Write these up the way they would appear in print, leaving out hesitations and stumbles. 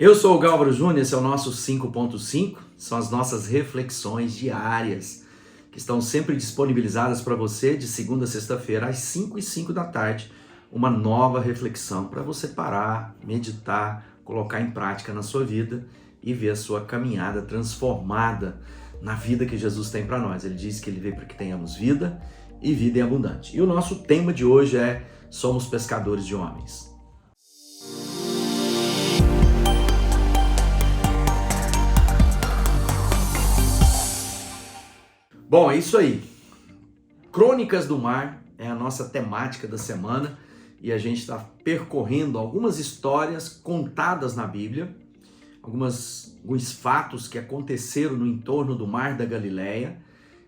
Eu sou o Gálvaro Júnior, esse é o nosso 5.5, são as nossas reflexões diárias, que estão sempre disponibilizadas para você de segunda a sexta-feira, às 5h05 da tarde, uma nova reflexão para você parar, meditar, colocar em prática na sua vida e ver a sua caminhada transformada na vida que Jesus tem para nós. Ele diz que ele veio para que tenhamos vida e vida em abundante. E o nosso tema de hoje é: somos pescadores de homens. Bom, é isso aí. Crônicas do Mar é a nossa temática da semana e a gente está percorrendo algumas histórias contadas na Bíblia, alguns fatos que aconteceram no entorno do Mar da Galileia,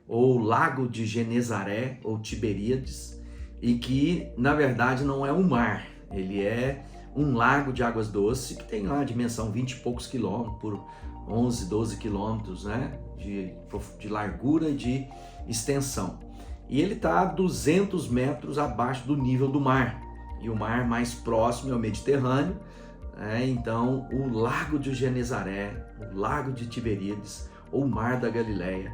ou Lago de Genezaré, ou Tiberíades, e que, na verdade, não é um mar, ele é um lago de águas doces, que tem lá a dimensão 20 e poucos quilômetros por 11, 12 quilômetros, né, de largura e de extensão. E ele está a 200 metros abaixo do nível do mar. E o mar mais próximo é o Mediterrâneo. Então, o Lago de Genezaré, o Lago de Tiberíades, ou Mar da Galileia,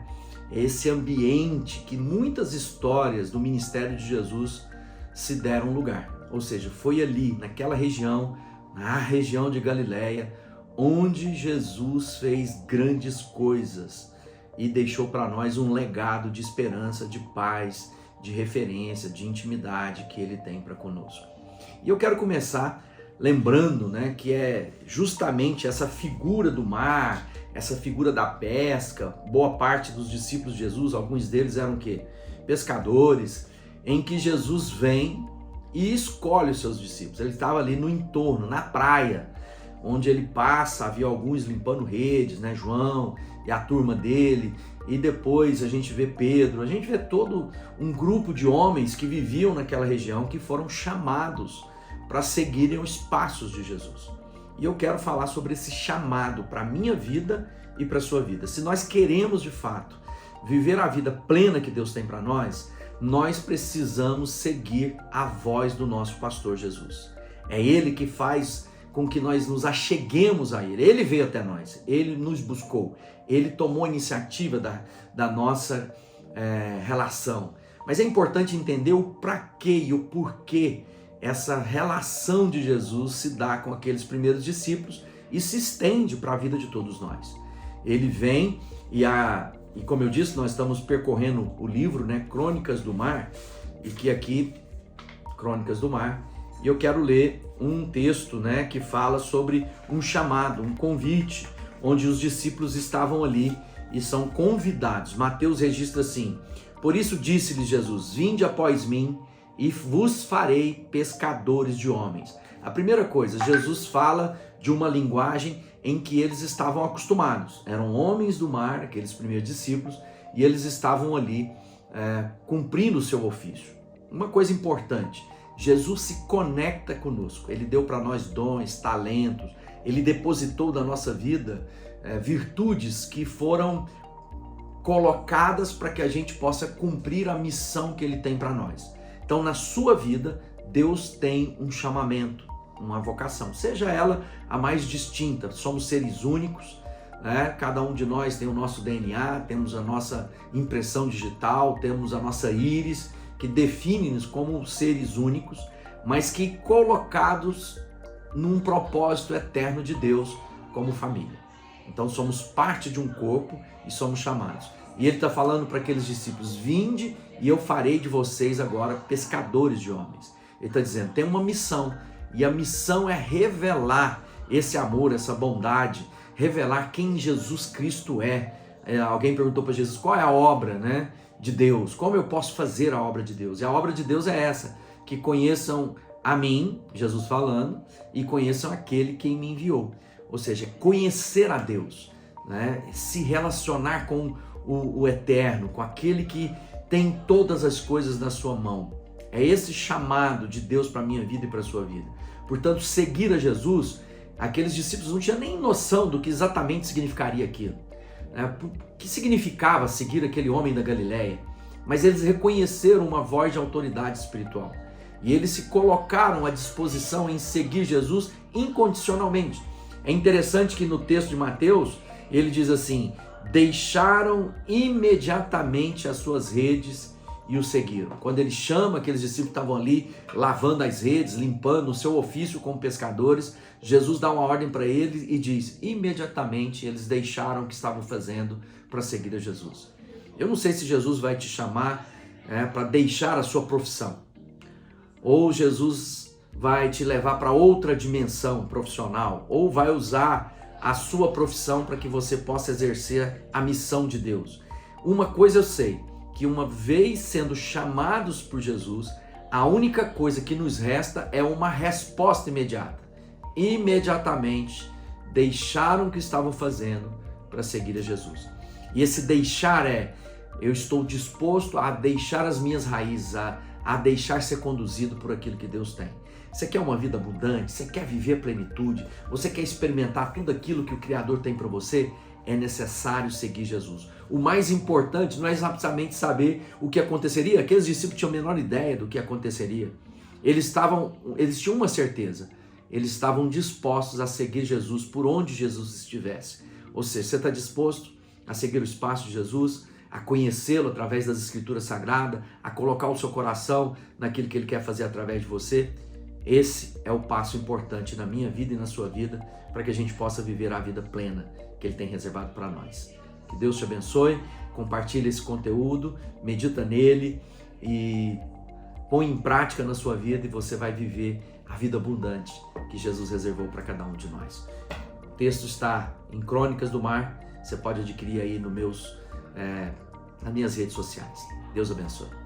é esse ambiente que muitas histórias do ministério de Jesus se deram lugar. Ou seja, foi ali, naquela região, na região de Galileia, onde Jesus fez grandes coisas e deixou para nós um legado de esperança, de paz, de referência, de intimidade que ele tem para conosco. E eu quero começar lembrando, né, que é justamente essa figura do mar, essa figura da pesca. Boa parte dos discípulos de Jesus, alguns deles eram o quê? Pescadores, em que Jesus vem e escolhe os seus discípulos. Ele estava ali no entorno, na praia, onde ele passa, havia alguns limpando redes, né, João e a turma dele, e depois a gente vê Pedro, a gente vê todo um grupo de homens que viviam naquela região, que foram chamados para seguirem os passos de Jesus. E eu quero falar sobre esse chamado para a minha vida e para a sua vida. Se nós queremos de fato viver a vida plena que Deus tem para nós, nós precisamos seguir a voz do nosso pastor Jesus. É ele que faz com que nós nos acheguemos a ele. Ele veio até nós, ele nos buscou, ele tomou a iniciativa da nossa relação. Mas é importante entender o para quê e o porquê essa relação de Jesus se dá com aqueles primeiros discípulos e se estende para a vida de todos nós. Ele vem e como eu disse, nós estamos percorrendo o livro, né, Crônicas do Mar, e que aqui, Crônicas do Mar, e eu quero ler um texto, né, que fala sobre um chamado, um convite, onde os discípulos estavam ali e são convidados. Mateus registra assim: por isso disse-lhes Jesus: vinde após mim e vos farei pescadores de homens. A primeira coisa, Jesus fala de uma linguagem em que eles estavam acostumados. Eram homens do mar, aqueles primeiros discípulos, e eles estavam ali cumprindo o seu ofício. Uma coisa importante: Jesus se conecta conosco, ele deu para nós dons, talentos, ele depositou na nossa vida virtudes que foram colocadas para que a gente possa cumprir a missão que ele tem para nós. Então, na sua vida, Deus tem um chamamento, uma vocação, seja ela a mais distinta. Somos seres únicos, né? Cada um de nós tem o nosso DNA, temos a nossa impressão digital, temos a nossa íris, que define-nos como seres únicos, mas que colocados num propósito eterno de Deus como família. Então somos parte de um corpo e somos chamados. E ele está falando para aqueles discípulos: vinde e eu farei de vocês agora pescadores de homens. Ele está dizendo, tem uma missão, e a missão é revelar esse amor, essa bondade, revelar quem Jesus Cristo é. Alguém perguntou para Jesus, qual é a obra, né, de Deus? Como eu posso fazer a obra de Deus? E a obra de Deus é essa: que conheçam a mim, Jesus falando, e conheçam aquele que me enviou. Ou seja, conhecer a Deus, né? Se relacionar com o eterno, com aquele que tem todas as coisas na sua mão. É esse chamado de Deus para a minha vida e para a sua vida. Portanto, seguir a Jesus, aqueles discípulos não tinham nem noção do que exatamente significaria aquilo. O que significava seguir aquele homem da Galileia? Mas eles reconheceram uma voz de autoridade espiritual. E eles se colocaram à disposição em seguir Jesus incondicionalmente. É interessante que no texto de Mateus, ele diz assim: deixaram imediatamente as suas redes e o seguiram. Quando ele chama aqueles discípulos que estavam ali lavando as redes, limpando o seu ofício como pescadores, Jesus dá uma ordem para eles e diz: imediatamente eles deixaram o que estavam fazendo para seguir a Jesus. Eu não sei se Jesus vai te chamar para deixar a sua profissão, ou Jesus vai te levar para outra dimensão profissional, ou vai usar a sua profissão para que você possa exercer a missão de Deus. Uma coisa eu sei, que uma vez sendo chamados por Jesus, a única coisa que nos resta é uma resposta imediata. Imediatamente deixaram o que estavam fazendo para seguir a Jesus. E esse deixar eu estou disposto a deixar as minhas raízes, a deixar ser conduzido por aquilo que Deus tem. Você quer uma vida abundante? Você quer viver plenitude? Você quer experimentar tudo aquilo que o Criador tem para você? É necessário seguir Jesus. O mais importante não é exatamente saber o que aconteceria. Aqueles discípulos tinham a menor ideia do que aconteceria. Eles tinham uma certeza. Eles estavam dispostos a seguir Jesus por onde Jesus estivesse. Ou seja, você está disposto a seguir o espaço de Jesus, a conhecê-lo através das Escrituras Sagradas, a colocar o seu coração naquilo que Ele quer fazer através de você? Esse é o passo importante na minha vida e na sua vida, para que a gente possa viver a vida plena que Ele tem reservado para nós. Que Deus te abençoe, compartilhe esse conteúdo, medita nele e põe em prática na sua vida, e você vai viver a vida abundante que Jesus reservou para cada um de nós. O texto está em Crônicas do Mar, você pode adquirir aí nas minhas redes sociais. Deus abençoe.